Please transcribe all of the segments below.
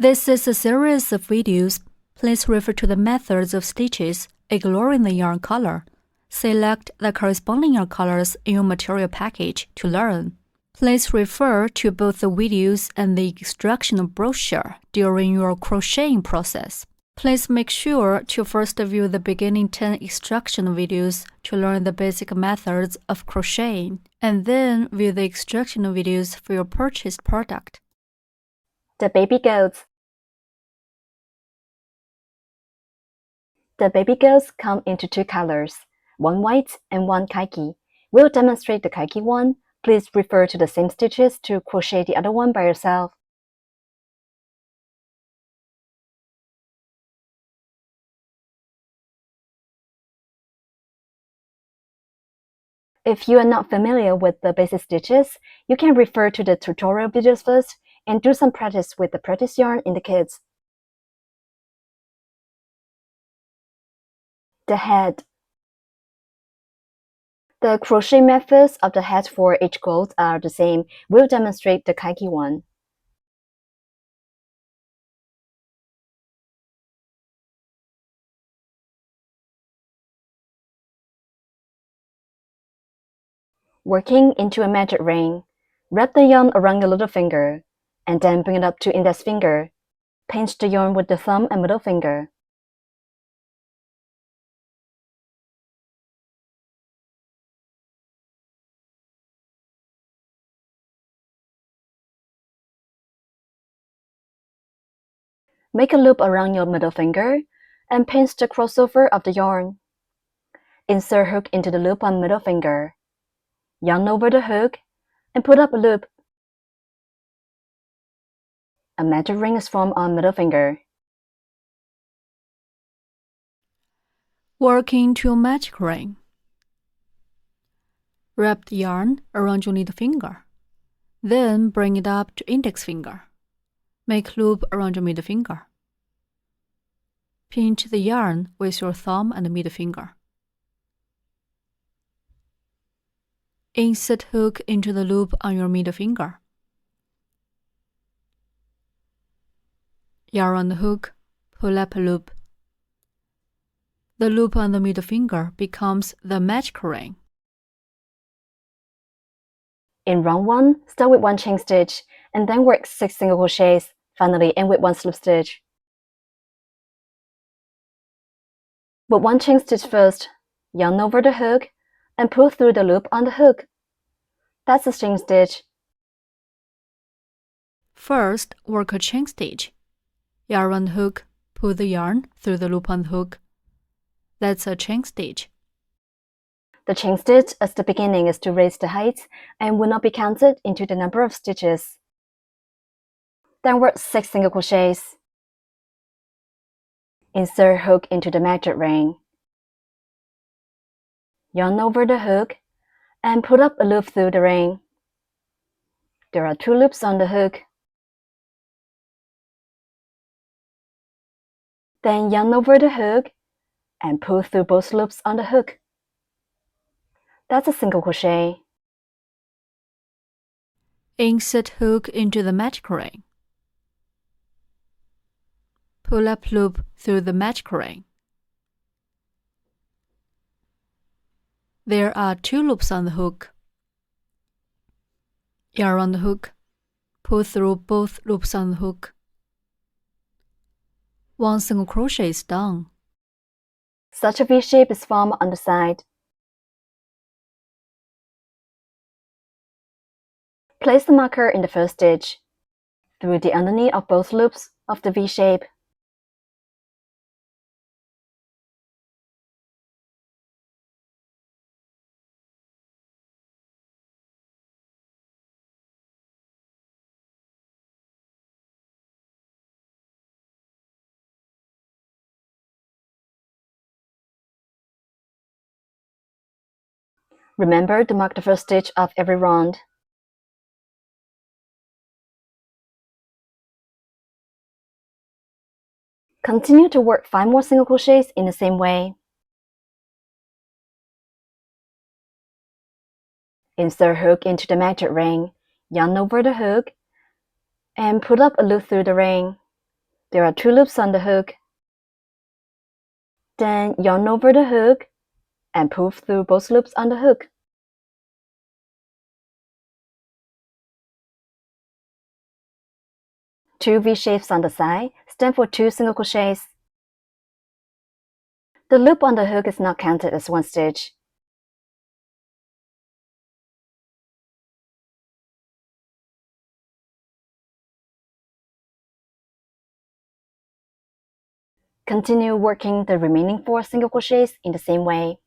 This is a series of videos. Please refer to the methods of stitches, ignoring the yarn color. Select the corresponding yarn colors in your material package to learn. Please refer to both the videos and the instructional brochure during your crocheting process. Please make sure to first view the beginning 10 instructional videos to learn the basic methods of crocheting, and then view the instructional videos for your purchased product. The baby goats. The baby goats come into two colors, one white and one khaki. We'll demonstrate the khaki one. Please refer to the same stitches to crochet the other one by yourself. If you are not familiar with the basic stitches, you can refer to the tutorial videos first and do some practice with the practice yarn in the kits. The head. The crochet methods of the head for each goat are the same. We'll demonstrate the khaki one. Working into a magic ring. Wrap the yarn around your little finger, and then bring it up to index finger. Pinch the yarn with the thumb and middle finger. Make a loop around your middle finger and pinch the crossover of the yarn. Insert hook into the loop on middle finger. Yarn over the hook and put up a loop. A magic ring is formed on middle finger. Working to a magic ring. Wrap the yarn around your little finger. Then bring it up to index finger. Make loop around your middle finger. Pinch the yarn with your thumb and middle finger. Insert hook into the loop on your middle finger. Yarn on the hook, pull up a loop. The loop on the middle finger becomes the magic ring. In round 1, start with 1 chain stitch and then work 6 single crochets. Finally, end with 1 slip stitch. Put 1 chain stitch first, yarn over the hook, and pull through the loop on the hook. That's a chain stitch. First, work a chain stitch. Yarn on the hook, pull the yarn through the loop on the hook. That's a chain stitch. The chain stitch at the beginning is to raise the height and will not be counted into the number of stitches. Then work 6 single crochets. Insert hook into the magic ring. Yarn over the hook and put up a loop through the ring. There are 2 loops on the hook. Then yarn over the hook and pull through both loops on the hook. That's a single crochet. Insert hook into the magic ring. Pull up loop through the magic ring. There are 2 loops on the hook. Yarn on the hook, pull through both loops on the hook. 1 single crochet is done. Such a V shape is formed on the side. Place the marker in the first stitch, through the underneath of both loops of the V shape. Remember to mark the first stitch of every round. Continue to work 5 more single crochets in the same way. Insert hook into the magic ring, yarn over the hook, and put up a loop through the ring. There are 2 loops on the hook. Then yarn over the hook and pull through both loops on the hook. Two V-shapes on the side stand for 2 single crochets. The loop on the hook is not counted as one stitch. Continue working the remaining 4 single crochets in the same way.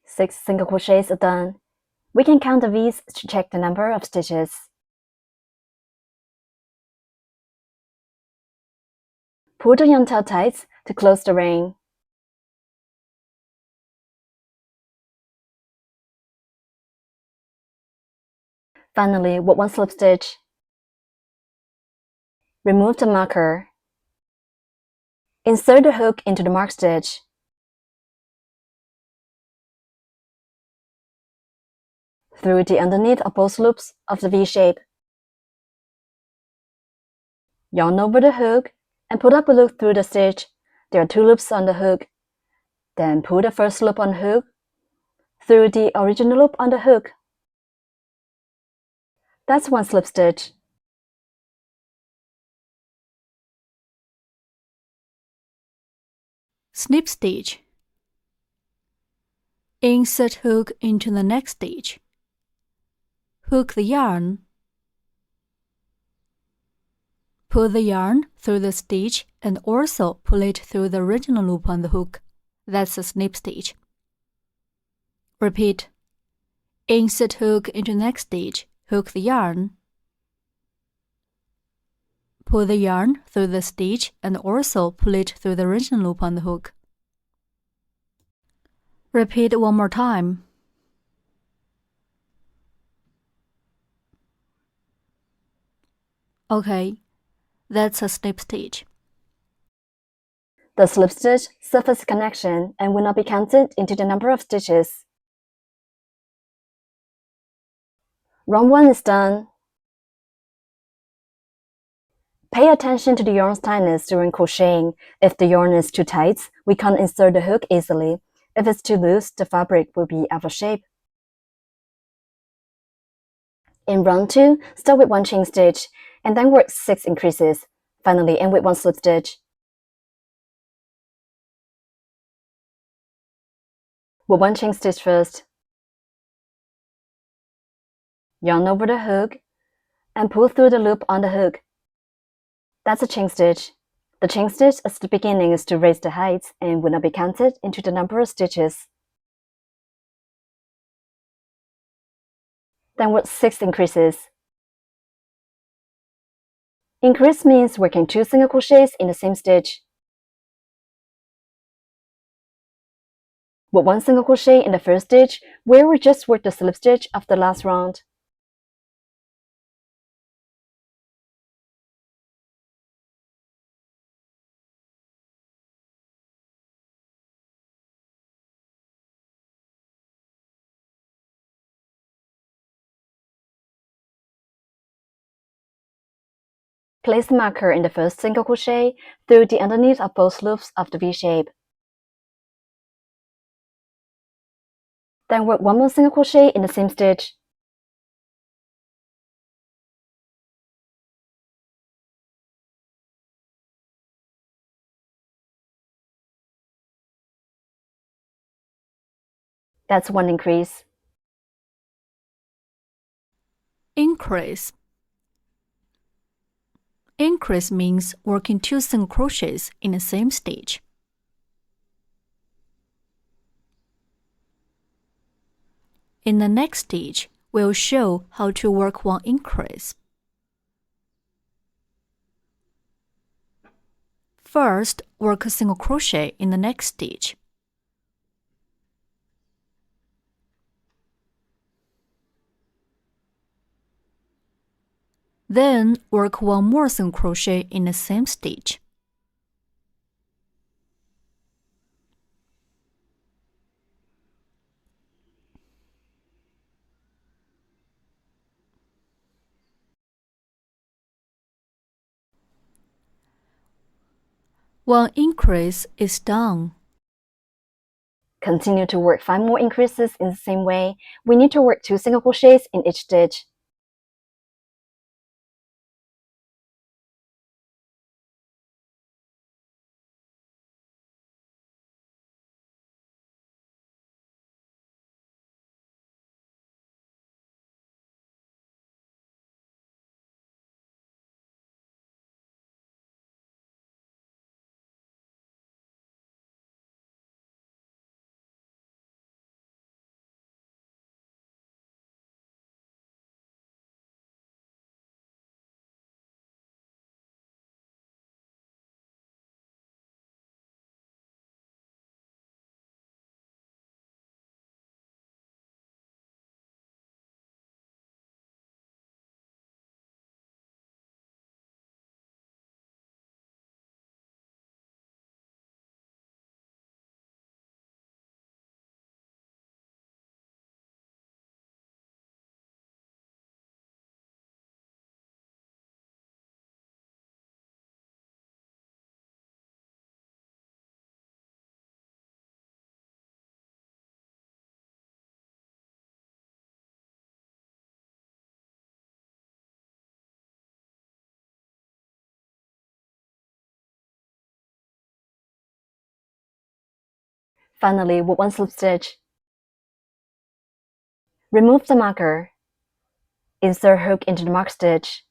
Six single crochets are done. We can count the V's to check the number of stitches. Pull the yarn tail tight to close the ring. Finally, work 1 slip stitch. Remove the marker. Insert the hook into the marked stitch. Through the underneath of both loops of the V-shape. Yarn over the hook and pull up a loop through the stitch. There are 2 loops on the hook. Then pull the first loop on the hook through the original loop on the hook. That's 1 slip stitch. Snip stitch. Insert hook into the next stitch. Hook the yarn. Pull the yarn through the stitch and also pull it through the original loop on the hook. That's a snip stitch. Repeat. Insert hook into next stitch. Hook the yarn. Pull the yarn through the stitch and also pull it through the original loop on the hook. Repeat 1 more time. Okay, that's a snip stitch. The slip stitch serves as a connection and will not be counted into the number of stitches. Round 1 is done. Pay attention to the yarn's tightness during crocheting. If the yarn is too tight, we can't insert the hook easily. If it's too loose, the fabric will be out of shape. In round 2, start with 1 chain stitch and then work 6 increases. Finally, end with 1 slip stitch. Work 1 chain stitch first. Yarn over the hook and pull through the loop on the hook. That's a chain stitch. The chain stitch at the beginning is to raise the height and will not be counted into the number of stitches. Then work 6 increases. Increase means working 2 single crochets in the same stitch. Work 1 single crochet in the first stitch where we just worked the slip stitch of the last round. Place the marker in the first single crochet through the underneath of both loops of the V-shape. Then work 1 more single crochet in the same stitch. That's one increase. Increase. Increase means working 2 single crochets in the same stitch. In the next stitch, we'll show how to work one increase. First, work a single crochet in the next stitch. Then, work one more single crochet in the same stitch. One increase is done. Continue to work 5 more increases in the same way. We need to work 2 single crochets in each stitch. Finally, with one slip stitch. Remove the marker. Insert hook into the marked stitch.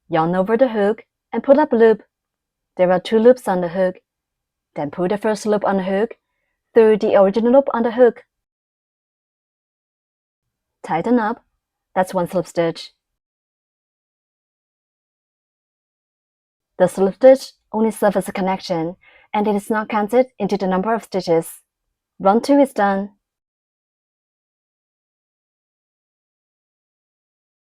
Yarn over the hook and pull up a loop. There are 2 loops on the hook. Then pull the first loop on the hook through the original loop on the hook. Tighten up. That's one slip stitch. The slip stitch only serves as a connection, and it is not counted into the number of stitches. Round 2 is done.